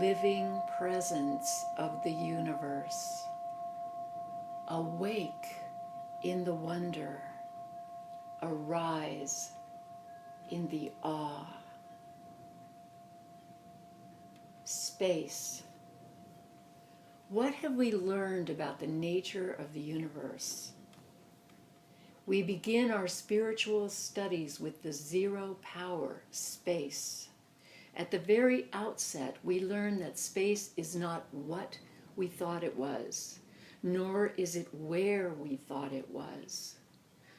living presence of the universe. Awake in the wonder, arise in the awe. Space. What have we learned about the nature of the universe? We begin our spiritual studies with the zero power, space. At the very outset, we learn that space is not what we thought it was, nor is it where we thought it was.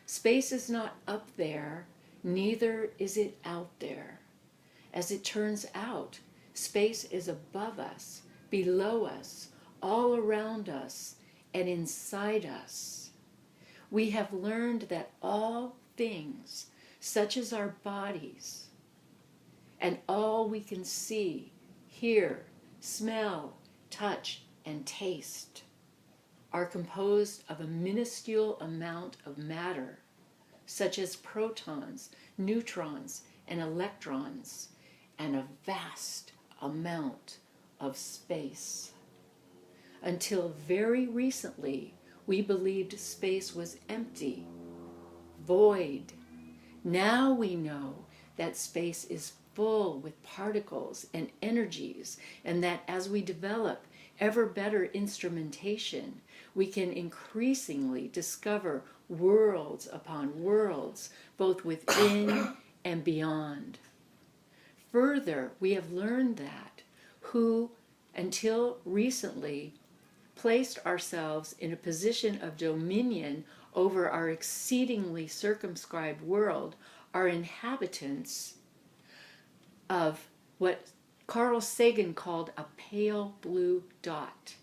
Space is not up there, neither is it out there. As it turns out, space is above us, below us, all around us, and inside us. We have learned that all things, such as our bodies, and all we can see, hear, smell, touch, and taste, are composed of a minuscule amount of matter, such as protons, neutrons, and electrons, and a vast amount of space. Until very recently, we believed space was empty, void. Now we know that space is full with particles and energies, and that as we develop ever better instrumentation, we can increasingly discover worlds upon worlds, both within and beyond. Further, we have learned that who, until recently, placed ourselves in a position of dominion over our exceedingly circumscribed world are inhabitants of what Carl Sagan called a pale blue dot.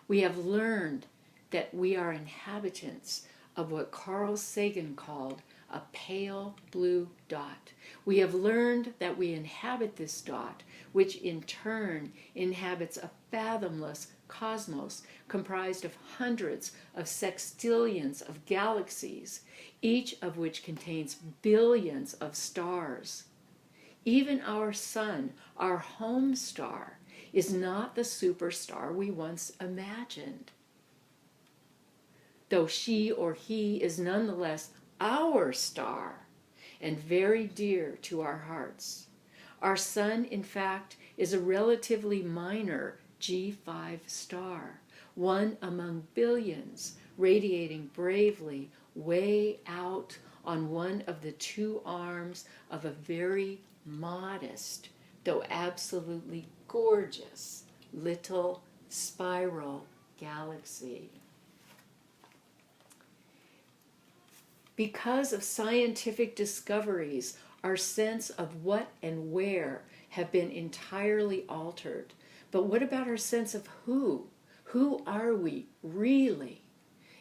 We have learned that we are inhabitants of what Carl Sagan called a pale blue dot. We have learned that we inhabit this dot, which in turn inhabits a fathomless cosmos comprised of hundreds of sextillions of galaxies, each of which contains billions of stars. Even our sun, our home star, is not the superstar we once imagined, though she or he is nonetheless our star and very dear to our hearts. Our sun, in fact, is a relatively minor G5 star, one among billions, radiating bravely way out on one of the two arms of a very modest, though absolutely gorgeous, little spiral galaxy. Because of scientific discoveries, our sense of what and where have been entirely altered. But what about our sense of who? Who are we, really?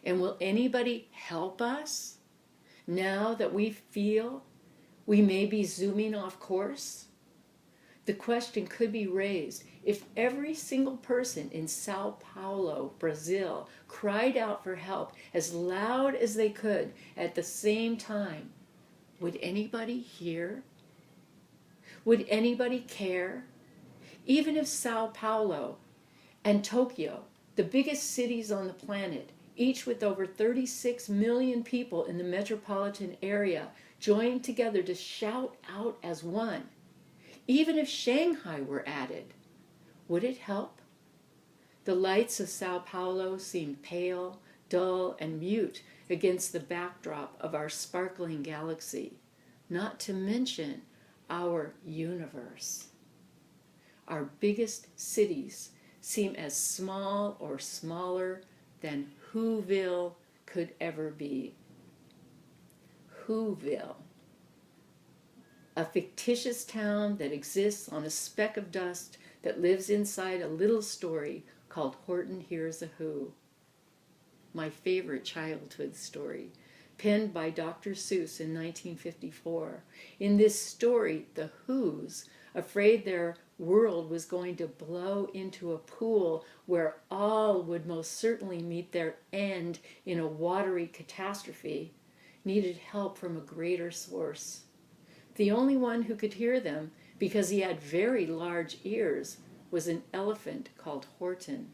And will anybody help us now that we feel we may be zooming off course? The question could be raised: if every single person in Sao Paulo, Brazil, cried out for help as loud as they could at the same time, would anybody hear? Would anybody care? Even if Sao Paulo and Tokyo, the biggest cities on the planet, each with over 36 million people in the metropolitan area, joined together to shout out as one, even if Shanghai were added, would it help? The lights of Sao Paulo seemed pale, dull, and mute against the backdrop of our sparkling galaxy, not to mention our universe. Our biggest cities seem as small or smaller than Whoville could ever be. Whoville, a fictitious town that exists on a speck of dust that lives inside a little story called Horton Hears a Who. My favorite childhood story, penned by Dr. Seuss in 1954. In this story, the Whos, afraid their world was going to blow into a pool where all would most certainly meet their end in a watery catastrophe, needed help from a greater source. The only one who could hear them, because he had very large ears, was an elephant called Horton.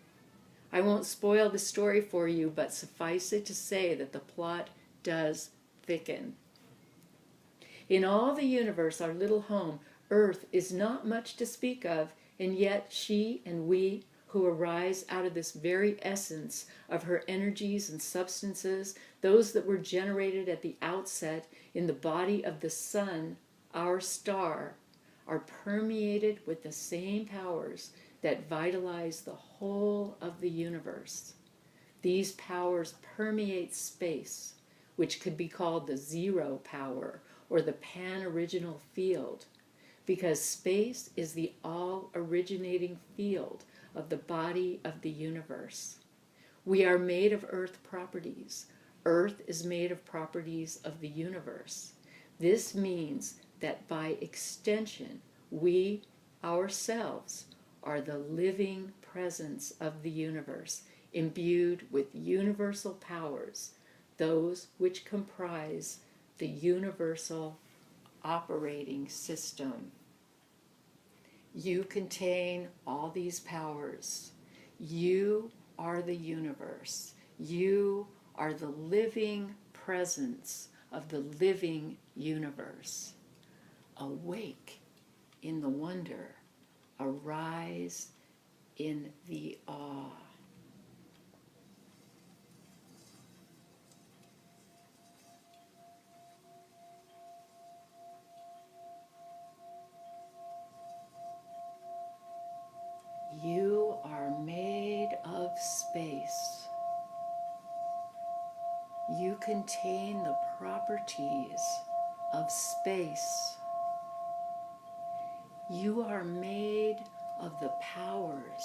I won't spoil the story for you, but suffice it to say that the plot does thicken. In all the universe, our little home, Earth, is not much to speak of, and yet she and we, who arise out of this very essence of her energies and substances, those that were generated at the outset in the body of the sun, our star, are permeated with the same powers that vitalize the whole of the universe. These powers permeate space, which could be called the zero power or the pan-original field, because space is the all-originating field of the body of the universe. We are made of earth properties. Earth is made of properties of the universe. This means that by extension, we ourselves are the living presence of the universe, imbued with universal powers, those which comprise the universal operating system. You contain all these powers. You are the universe. You are the living presence of the living universe. Awake in the wonder. Arise in the awe. You are made of space. You contain the properties of space. You are made of the powers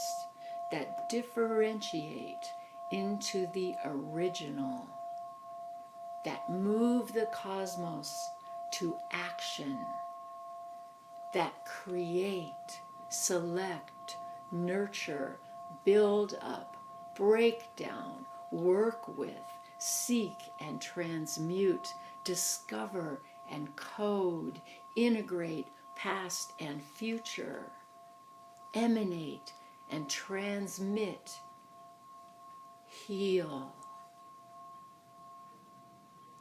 that differentiate into the original, that move the cosmos to action, that create, select, nurture, build up, break down, work with, seek and transmute, discover and code, integrate past and future, emanate and transmit, heal.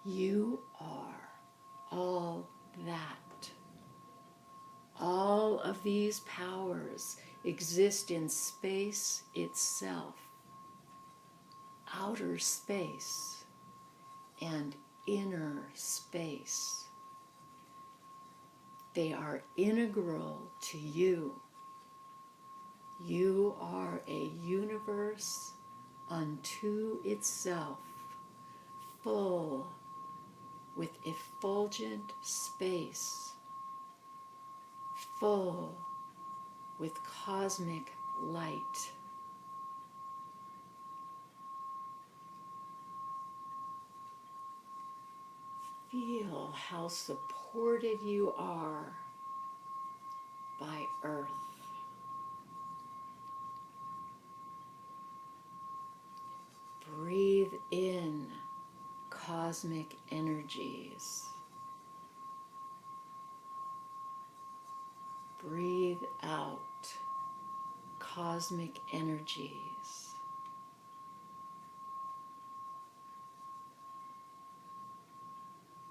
You are all that. All of these powers exist in space itself, outer space and inner space. They are integral to you. You are a universe unto itself, full with effulgent space, full with cosmic light. Feel how supported you are by Earth. Breathe in cosmic energies. Breathe out cosmic energies.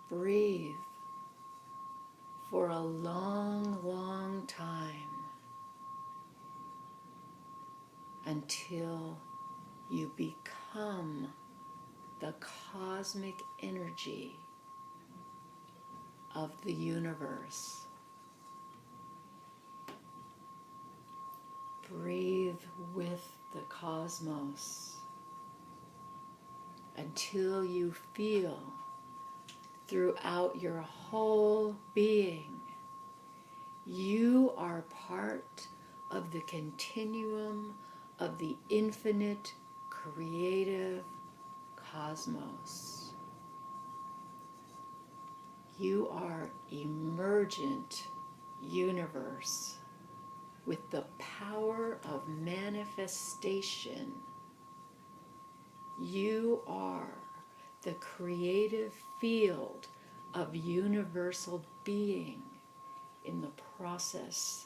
Breathe for a long, long time until you become the cosmic energy of the universe. Breathe with the cosmos until you feel throughout your whole being you are part of the continuum of the infinite creative cosmos. You are emergent universe with the power of manifestation. You are the creative field of universal being in the process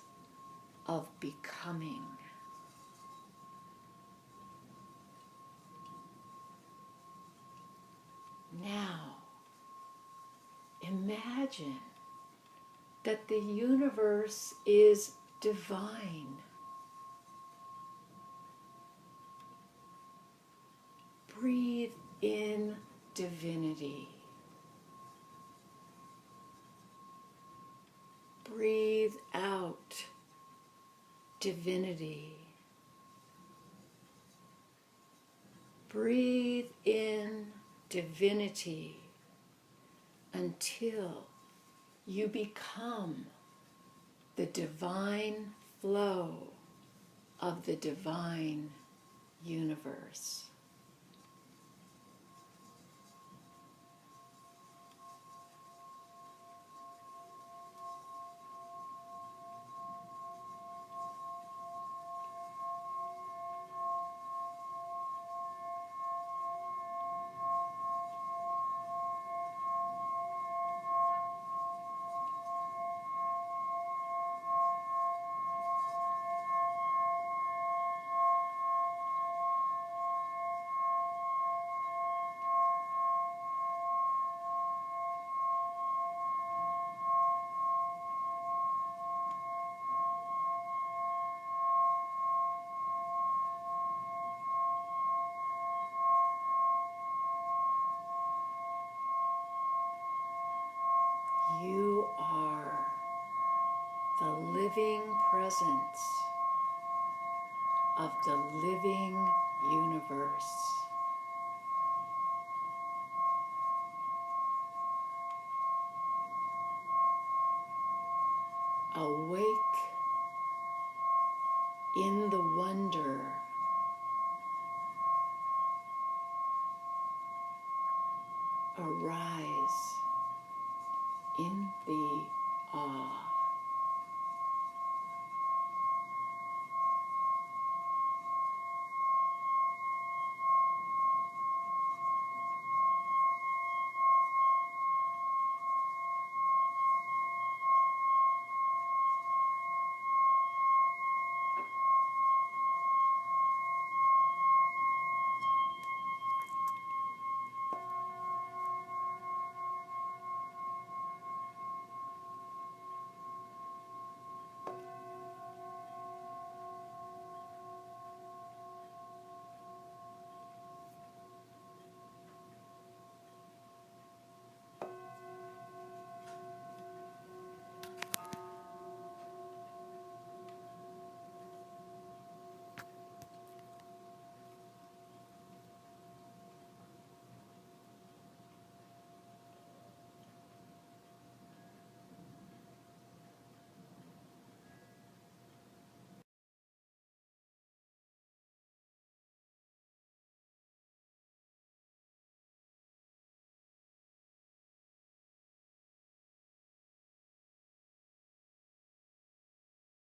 of becoming. Now, imagine that the universe is divine. Breathe in divinity. Breathe out divinity. Breathe in divinity until you become the divine flow of the divine universe. You are the living presence of the living universe. Awake in the wonder, arise in the awe.